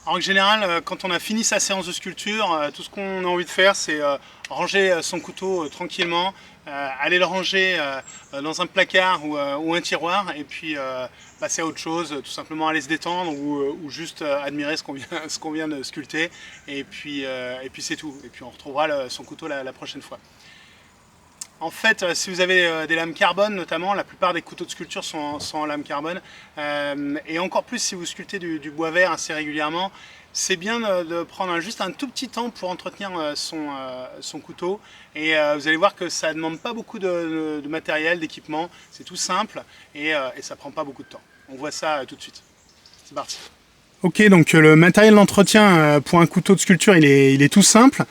En règle générale, quand on a fini sa séance de sculpture, tout ce qu'on a envie de faire, c'est ranger son couteau tranquillement, aller le ranger dans un placard ou un tiroir, et puis passer à autre chose, tout simplement aller se détendre ou juste admirer ce qu'on vient de sculpter, et puis c'est tout. Et puis on retrouvera son couteau la prochaine fois. En fait, si vous avez des lames carbone notamment, la plupart des couteaux de sculpture sont en lame carbone, et encore plus si vous sculptez du bois vert assez régulièrement, c'est bien de prendre juste un tout petit temps pour entretenir son couteau, et vous allez voir que ça ne demande pas beaucoup de matériel, d'équipement, c'est tout simple et ça ne prend pas beaucoup de temps. On voit ça tout de suite. C'est parti. Ok, donc le matériel d'entretien pour un couteau de sculpture, il est tout simple.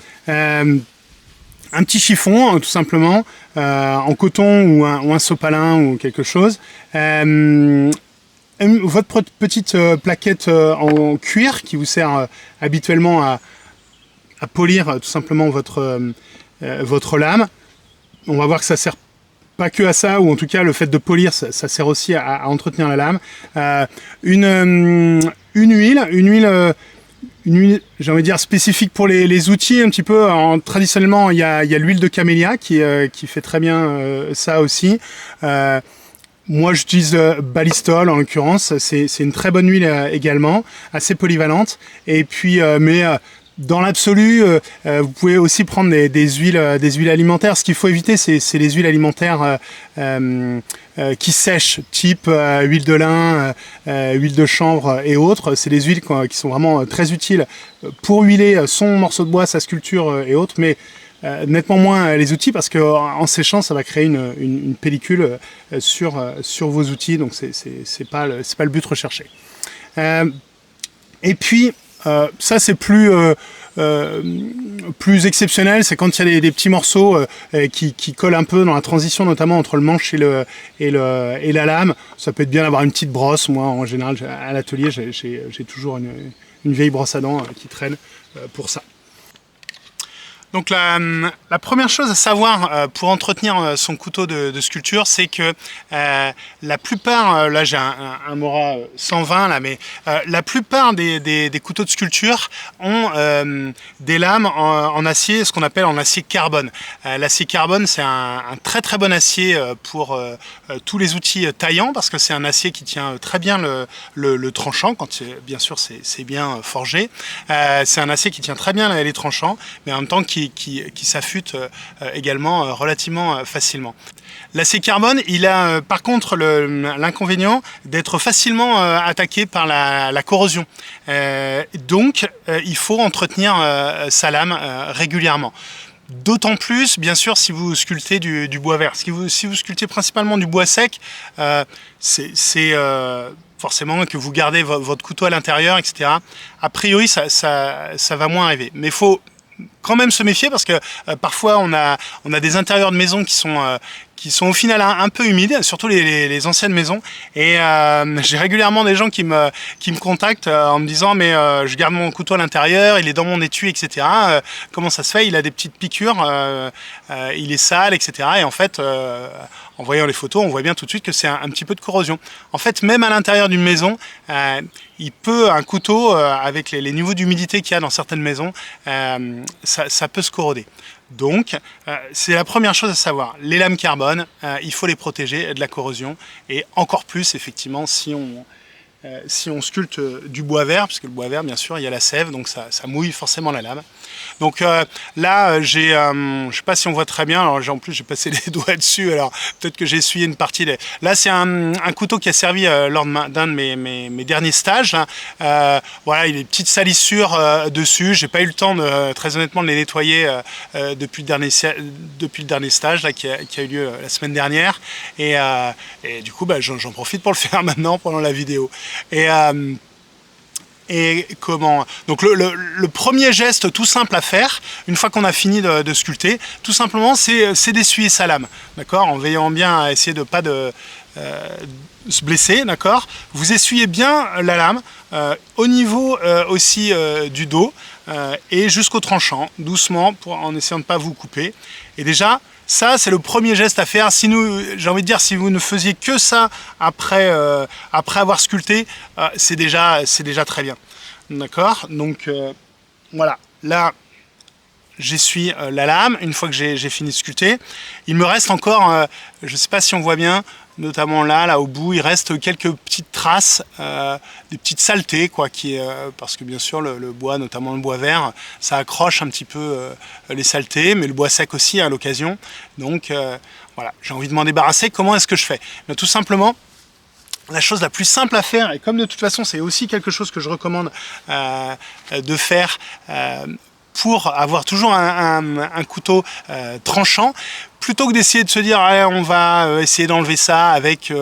Un petit chiffon, tout simplement, en coton ou un sopalin ou quelque chose. Votre petite plaquette en cuir qui vous sert habituellement à polir tout simplement votre lame. On va voir que ça sert pas que à ça, ou en tout cas le fait de polir, ça sert aussi à entretenir la lame. Une huile, j'ai envie de dire spécifique pour les outils un petit peu. Traditionnellement, il y a l'huile de camélia qui fait très bien ça aussi. Moi, j'utilise Ballistol en l'occurrence. C'est une très bonne huile également, assez polyvalente. Et puis, dans l'absolu, vous pouvez aussi prendre des huiles alimentaires. Ce qu'il faut éviter, c'est les huiles alimentaires qui sèchent, type huile de lin, huile de chanvre et autres. C'est des huiles qui sont vraiment très utiles pour huiler son morceau de bois, sa sculpture et autres, mais nettement moins les outils, parce qu'en séchant, ça va créer une pellicule sur vos outils, donc c'est pas le but recherché. Et puis, ça c'est plus exceptionnel, c'est quand il y a des petits morceaux qui collent un peu dans la transition, notamment entre le manche et la lame. Ça peut être bien d'avoir une petite brosse. Moi, en général, à l'atelier, j'ai toujours une vieille brosse à dents qui traîne pour ça. Donc la première chose à savoir pour entretenir son couteau de sculpture, c'est que la plupart, là j'ai un Mora 120 là, mais la plupart des couteaux de sculpture ont des lames en acier, ce qu'on appelle en acier carbone. L'acier carbone, c'est un très très bon acier pour tous les outils taillants, parce que c'est un acier qui tient très bien le tranchant, quand bien sûr c'est bien forgé. C'est un acier qui tient très bien les tranchants, mais en même temps qui s'affûte également relativement facilement. L'acier carbone, il a par contre l'inconvénient d'être facilement attaqué par la corrosion. Donc il faut entretenir sa lame régulièrement. D'autant plus, bien sûr, si vous sculptez du bois vert. Si vous sculptez principalement du bois sec, c'est forcément que vous gardez votre couteau à l'intérieur, etc. A priori, ça va moins arriver. Mais il faut quand même se méfier, parce que parfois on a des intérieurs de maison qui sont au final un peu humides, surtout les anciennes maisons, et j'ai régulièrement des gens qui me contactent en me disant mais je garde mon couteau à l'intérieur, il est dans mon étui, etc. Comment ça se fait, il a des petites piqûres, il est sale, etc. Et en fait, en voyant les photos, on voit bien tout de suite que c'est un petit peu de corrosion. En fait, même à l'intérieur d'une maison, un couteau, avec les niveaux d'humidité qu'il y a dans certaines maisons, ça peut se corroder. Donc, c'est la première chose à savoir. Les lames carbone, il faut les protéger de la corrosion, et encore plus, effectivement, si on sculpte du bois vert, parce que le bois vert, bien sûr, il y a la sève, donc ça mouille forcément la lame. Donc là, je sais pas si on voit très bien, alors en plus j'ai passé les doigts dessus, alors peut-être que j'ai essuyé une partie. Là, c'est un couteau qui a servi lors d'un de mes derniers stages. Voilà, il y a des petites salissures dessus, j'ai pas eu le temps, très honnêtement, de les nettoyer depuis le dernier stage là, qui a eu lieu la semaine dernière. Et du coup, j'en profite pour le faire maintenant pendant la vidéo. Et comment donc le premier geste tout simple à faire une fois qu'on a fini de sculpter, tout simplement, c'est d'essuyer sa lame, d'accord, en veillant bien à essayer de pas se blesser, d'accord? Vous essuyez bien la lame au niveau aussi du dos et jusqu'au tranchant, doucement, en essayant de ne pas vous couper. Et déjà, ça, c'est le premier geste à faire. Si j'ai envie de dire, si vous ne faisiez que ça après avoir sculpté, c'est déjà très bien, d'accord? Donc voilà, là, j'essuie la lame une fois que j'ai fini de sculpter. Il me reste encore, je ne sais pas si on voit bien, notamment là au bout, il reste quelques petites traces, des petites saletés, quoi, parce que bien sûr le bois, notamment le bois vert, ça accroche un petit peu les saletés, mais le bois sec aussi à l'occasion. Donc voilà, j'ai envie de m'en débarrasser. Comment est-ce que je fais? Mais tout simplement, la chose la plus simple à faire, et comme de toute façon c'est aussi quelque chose que je recommande de faire pour avoir toujours un couteau tranchant, plutôt que d'essayer de se dire allez, on va essayer d'enlever ça avec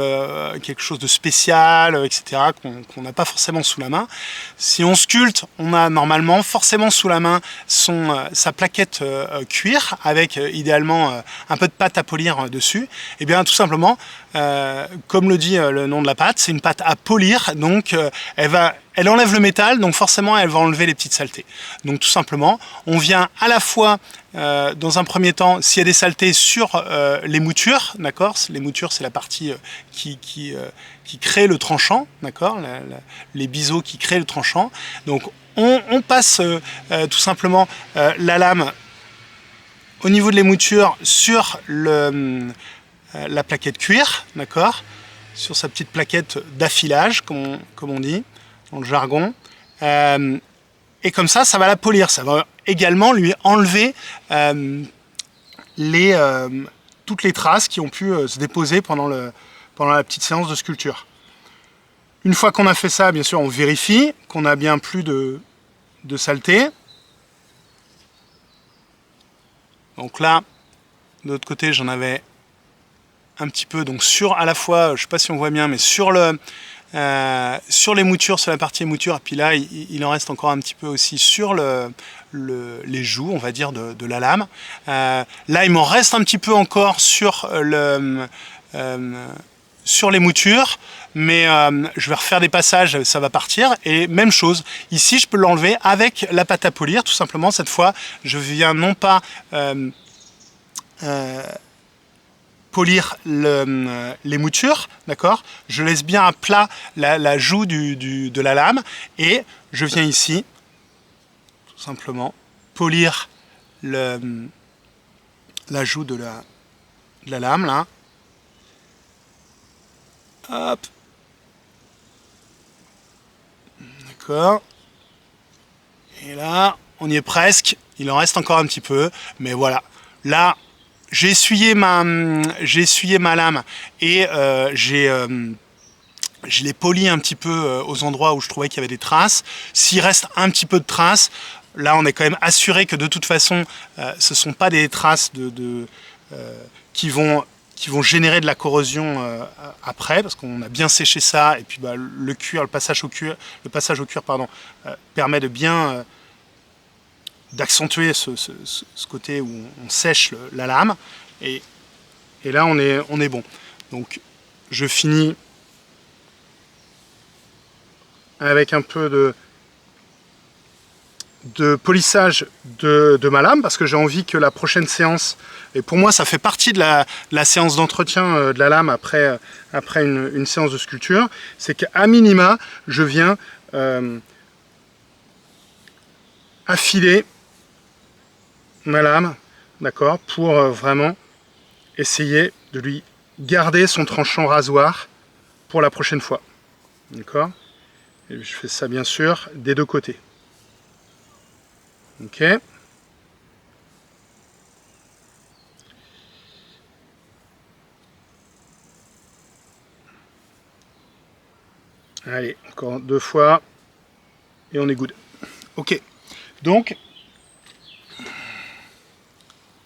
quelque chose de spécial, etc., qu'on n'a pas forcément sous la main. Si on sculpte, on a normalement forcément sous la main sa plaquette cuir avec idéalement un peu de pâte à polir dessus. Et bien tout simplement, comme le dit le nom de la pâte, c'est une pâte à polir, donc elle enlève le métal, donc forcément elle va enlever les petites saletés. Donc tout simplement, on vient à la fois dans un premier temps, s'il y a des saletés sur les moutures, d'accord, les moutures c'est la partie qui crée le tranchant, d'accord, les biseaux qui créent le tranchant. Donc on passe tout simplement la lame au niveau de les moutures sur la plaquette cuir, d'accord, sur sa petite plaquette d'affilage, comme on dit dans le jargon. Et comme ça va la polir. Ça va également lui enlever toutes les traces qui ont pu se déposer pendant la petite séance de sculpture. Une fois qu'on a fait ça, bien sûr, on vérifie qu'on a bien plus de saleté. Donc là, de l'autre côté, j'en avais un petit peu, donc à la fois, je ne sais pas si on voit bien, mais sur les moutures, sur la partie mouture, et puis là, il en reste encore un petit peu aussi sur les joues, on va dire, de la lame. Là, il m'en reste un petit peu encore sur les moutures, mais je vais refaire des passages, ça va partir. Et même chose, ici, je peux l'enlever avec la pâte à polir, tout simplement. Cette fois, je viens non pas polir les moutures, d'accord? Je laisse bien à plat la joue de la lame et je viens ici, tout simplement, polir la joue de la lame, là. Hop. D'accord. Et là, on y est presque. Il en reste encore un petit peu, mais voilà. Là, j'ai essuyé ma lame et je l'ai poli un petit peu aux endroits où je trouvais qu'il y avait des traces. S'il reste un petit peu de traces, là on est quand même assuré que de toute façon ce ne sont pas des traces qui vont générer de la corrosion après, parce qu'on a bien séché ça, et puis le passage au cuir permet de bien d'accentuer ce côté où on sèche la lame, et là on est bon. Donc je finis avec un peu de polissage de ma lame, parce que j'ai envie que la prochaine séance, et pour moi ça fait partie de la séance d'entretien de la lame après une séance de sculpture, c'est qu'à minima je viens affiler ma lame, d'accord, pour vraiment essayer de lui garder son tranchant rasoir pour la prochaine fois, d'accord. Et je fais ça bien sûr des deux côtés. Ok. Allez, encore deux fois et on est good. Ok. Donc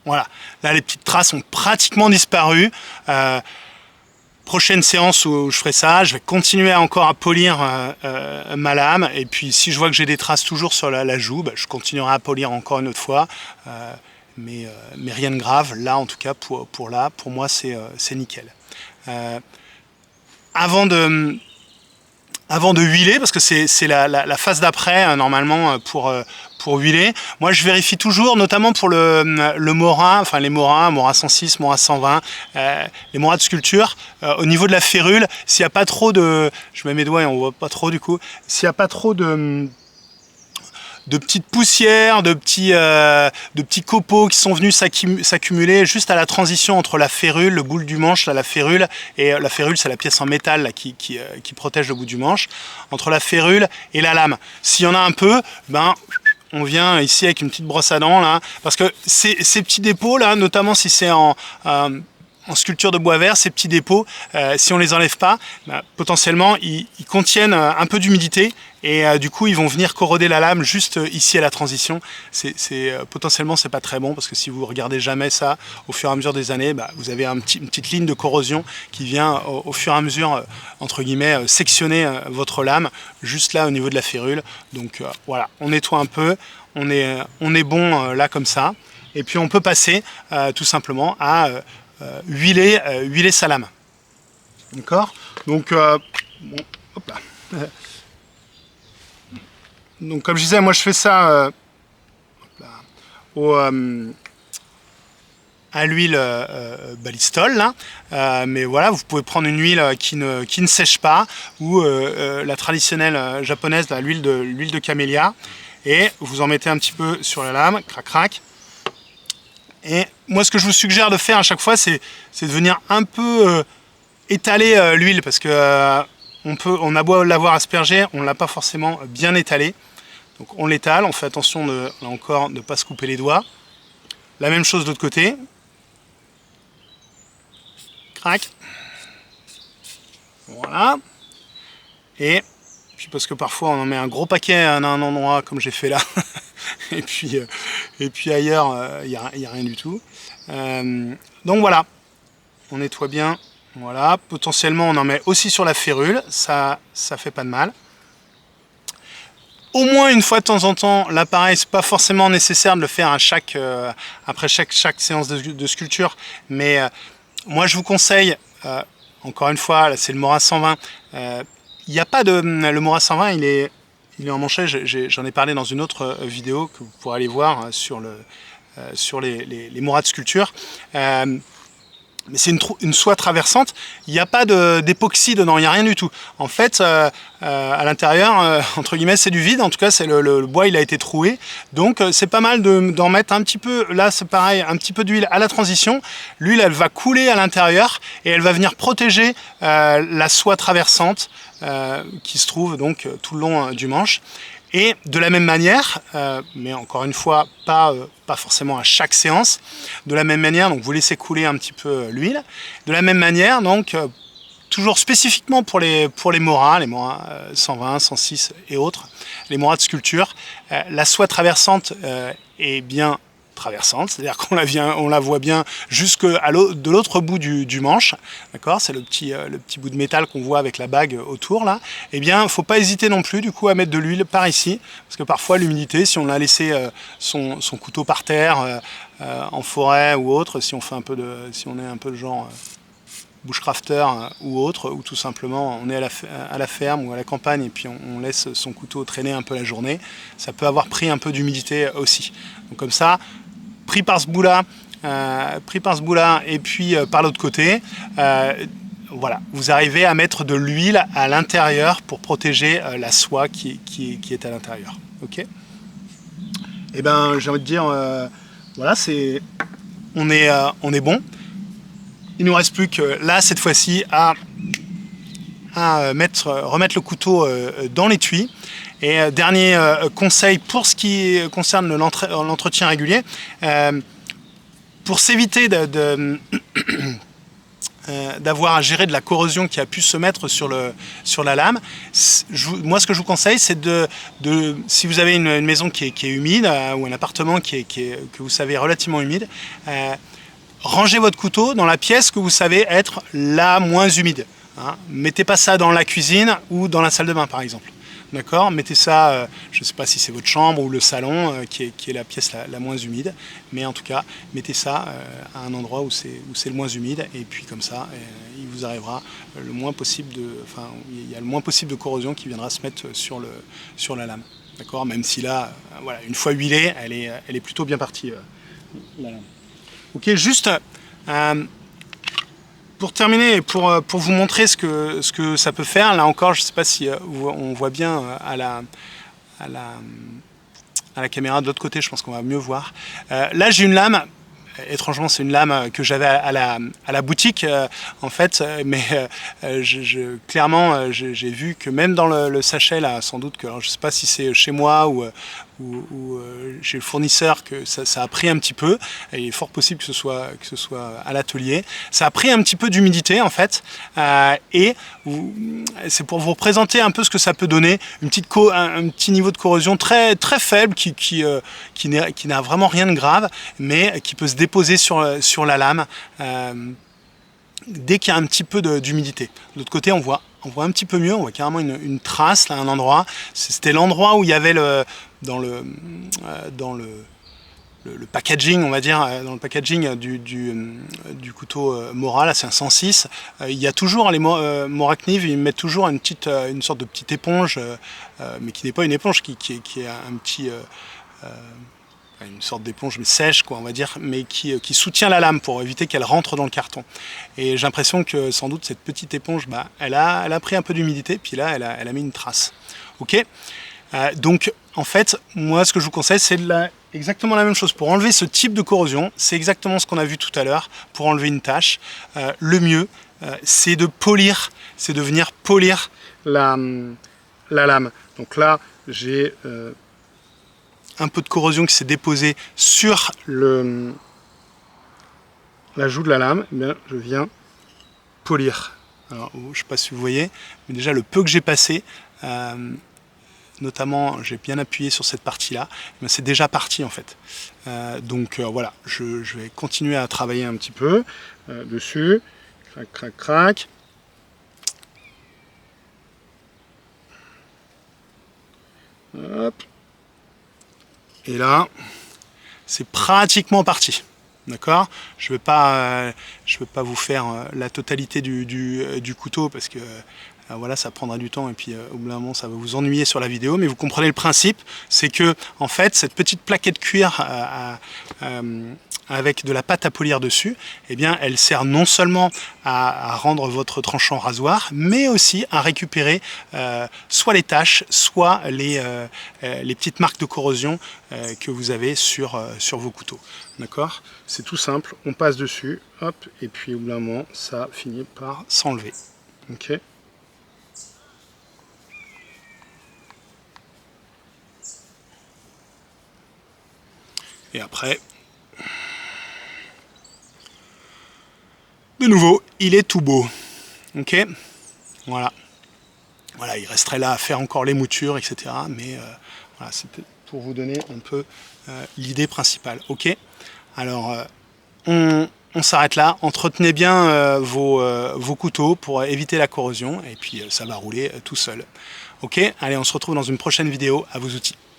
voilà, là les petites traces ont pratiquement disparu. Prochaine séance où je ferai ça, je vais continuer encore à polir ma lame, et puis si je vois que j'ai des traces toujours sur la joue, je continuerai à polir encore une autre fois, mais rien de grave. Là en tout cas pour moi c'est nickel. avant de huiler, parce que c'est la phase d'après normalement pour huiler. Moi je vérifie toujours, notamment pour le Mora, enfin les Mora, Mora 106, Mora 120, les Mora de sculpture, au niveau de la férule, s'il n'y a pas trop de... Je mets mes doigts et on voit pas trop du coup. S'il n'y a pas trop de petites poussières, de petits copeaux qui sont venus s'accumuler juste à la transition entre la férule, le bout du manche, là, la férule, et la férule c'est la pièce en métal là, qui protège le bout du manche, entre la férule et la lame. S'il y en a un peu, ben on vient ici avec une petite brosse à dents là, parce que ces petits dépôts là, notamment si c'est en sculpture de bois vert, ces petits dépôts, si on les enlève pas, bah, potentiellement ils contiennent un peu d'humidité et du coup ils vont venir corroder la lame juste ici à la transition. Potentiellement c'est pas très bon parce que si vous regardez jamais ça au fur et à mesure des années, bah, vous avez une petite ligne de corrosion qui vient au fur et à mesure entre guillemets sectionner votre lame juste là au niveau de la férule. Donc voilà, on nettoie un peu, on est bon là comme ça et puis on peut passer tout simplement à huiler sa lame. D'accord. Donc, bon, hop là. Donc, comme je disais, moi je fais ça à l'huile Balistol, là. Mais voilà, vous pouvez prendre une huile qui ne sèche pas, ou la traditionnelle japonaise, l'huile de camélia, et vous en mettez un petit peu sur la lame, crac crac. Et moi, ce que je vous suggère de faire à chaque fois, c'est de venir un peu étaler l'huile, parce que on a beau l'avoir aspergé, on ne l'a pas forcément bien étalé. Donc on l'étale, on fait attention là encore de ne pas se couper les doigts. La même chose de l'autre côté. Crac. Voilà. Et puis parce que parfois on en met un gros paquet à un endroit comme j'ai fait là. et puis ailleurs, il n'y a rien du tout. Donc voilà, on nettoie bien. Voilà, potentiellement on en met aussi sur la férule, ça fait pas de mal. Au moins une fois de temps en temps, l'appareil, c'est pas forcément nécessaire de le faire après chaque séance de sculpture, mais moi je vous conseille, encore une fois, là c'est le Mora 120, il n'y a pas de... Le Mora 120, il est en manchet, j'en ai parlé dans une autre vidéo que vous pourrez aller voir sur les Mora de sculpture. Mais c'est une soie traversante, il n'y a pas d'époxy dedans, il n'y a rien du tout. En fait, à l'intérieur, entre guillemets, c'est du vide, en tout cas, c'est le bois, il a été troué. Donc, c'est pas mal d'en mettre un petit peu, là, c'est pareil, un petit peu d'huile à la transition. L'huile, elle va couler à l'intérieur et elle va venir protéger la soie traversante qui se trouve donc tout le long du manche. Et de la même manière, mais encore une fois, pas forcément à chaque séance, de la même manière, donc vous laissez couler un petit peu l'huile. De la même manière, donc, toujours spécifiquement pour les Mora, 120, 106 et autres, les Mora de sculpture, la soie traversante est bien traversante, c'est-à-dire qu'on la voit bien jusque de l'autre bout du manche, d'accord, c'est le petit bout de métal qu'on voit avec la bague autour là. Eh bien, il ne faut pas hésiter non plus du coup à mettre de l'huile par ici, parce que parfois l'humidité, si on a laissé son couteau par terre en forêt ou autre, si on est un peu de genre bushcrafter ou autre, ou tout simplement on est à la ferme ou à la campagne et puis on laisse son couteau traîner un peu la journée, ça peut avoir pris un peu d'humidité aussi. Donc comme ça, pris par ce bout-là, et puis par l'autre côté, voilà, vous arrivez à mettre de l'huile à l'intérieur pour protéger la soie qui est à l'intérieur. Ok. Et ben, j'ai envie de dire, voilà, on est bon. Il nous reste plus que là, cette fois-ci, à remettre le couteau dans l'étui. Et dernier conseil pour ce qui concerne l'entretien régulier, pour s'éviter d'avoir à gérer de la corrosion qui a pu se mettre sur la lame, moi ce que je vous conseille, c'est si vous avez une maison qui est humide ou un appartement que vous savez relativement humide, rangez votre couteau dans la pièce que vous savez être la moins humide. Hein. Mettez pas ça dans la cuisine ou dans la salle de bain par exemple. D'accord, mettez ça, je ne sais pas si c'est votre chambre ou le salon qui est la pièce la moins humide, mais en tout cas, mettez ça à un endroit où c'est le moins humide, et puis comme ça, vous arrivera le moins possible il y a le moins possible de corrosion qui viendra se mettre sur la lame. D'accord, même si là, voilà, une fois huilée, elle est plutôt bien partie. La lame. Ok, juste pour terminer, pour vous montrer ce que ça peut faire, là encore, je ne sais pas si on voit bien à la caméra de l'autre côté, je pense qu'on va mieux voir. Là, j'ai une lame. Étrangement, c'est une lame que j'avais à la boutique, en fait, mais clairement, j'ai vu que même dans le sachet, là, sans doute que, alors, je ne sais pas si c'est chez moi ou chez le fournisseur que ça a pris un petit peu. Et il est fort possible que ce soit à l'atelier. Ça a pris un petit peu d'humidité, en fait, et c'est pour vous représenter un peu ce que ça peut donner, un petit niveau de corrosion très très faible qui n'a vraiment rien de grave, mais qui peut se déposer sur la lame dès qu'il y a un petit peu d'humidité. De l'autre côté, on voit un petit peu mieux, on voit carrément une trace, là, un endroit. C'était l'endroit où il y avait dans le packaging, on va dire, dans le packaging du couteau Mora, là c'est un 106, il y a toujours les Morakniv, ils mettent toujours une sorte de petite éponge, mais qui n'est pas une éponge, qui est un petit... une sorte d'éponge mais sèche, quoi, on va dire, mais qui soutient la lame pour éviter qu'elle rentre dans le carton. Et j'ai l'impression que sans doute cette petite éponge, elle a pris un peu d'humidité, puis là elle a mis une trace. Ok, donc en fait, moi ce que je vous conseille, c'est exactement la même chose. Pour enlever ce type de corrosion, c'est exactement ce qu'on a vu tout à l'heure, pour enlever une tache. Le mieux, c'est de polir, c'est de venir polir la lame. Donc là, j'ai un peu de corrosion qui s'est déposée sur la joue de la lame. Eh bien, je viens polir. Alors, je ne sais pas si vous voyez, mais déjà le peu que j'ai passé, notamment j'ai bien appuyé sur cette partie-là, c'est déjà parti en fait. Donc voilà, je vais continuer à travailler un petit peu dessus. Crac, crac, crac. Hop. Et là, c'est pratiquement parti. D'accord ? Je ne veux pas vous faire la totalité du couteau parce que voilà, ça prendra du temps et puis au bout d'un moment ça va vous ennuyer sur la vidéo, mais vous comprenez le principe, c'est que en fait cette petite plaquette de cuir avec de la pâte à polir dessus, eh bien, elle sert non seulement à rendre votre tranchant rasoir, mais aussi à récupérer soit les taches, soit les petites marques de corrosion que vous avez sur vos couteaux. D'accord ? C'est tout simple, on passe dessus, hop, et puis au bout d'un moment, ça finit par s'enlever. Ok ? Et après, de nouveau, il est tout beau. Ok, voilà. Voilà, il resterait là à faire encore les moutures, etc. Mais voilà, c'est pour vous donner un peu l'idée principale. Ok, alors on s'arrête là. Entretenez bien vos couteaux pour éviter la corrosion. Et puis ça va rouler tout seul. Ok, allez, on se retrouve dans une prochaine vidéo. À vos outils.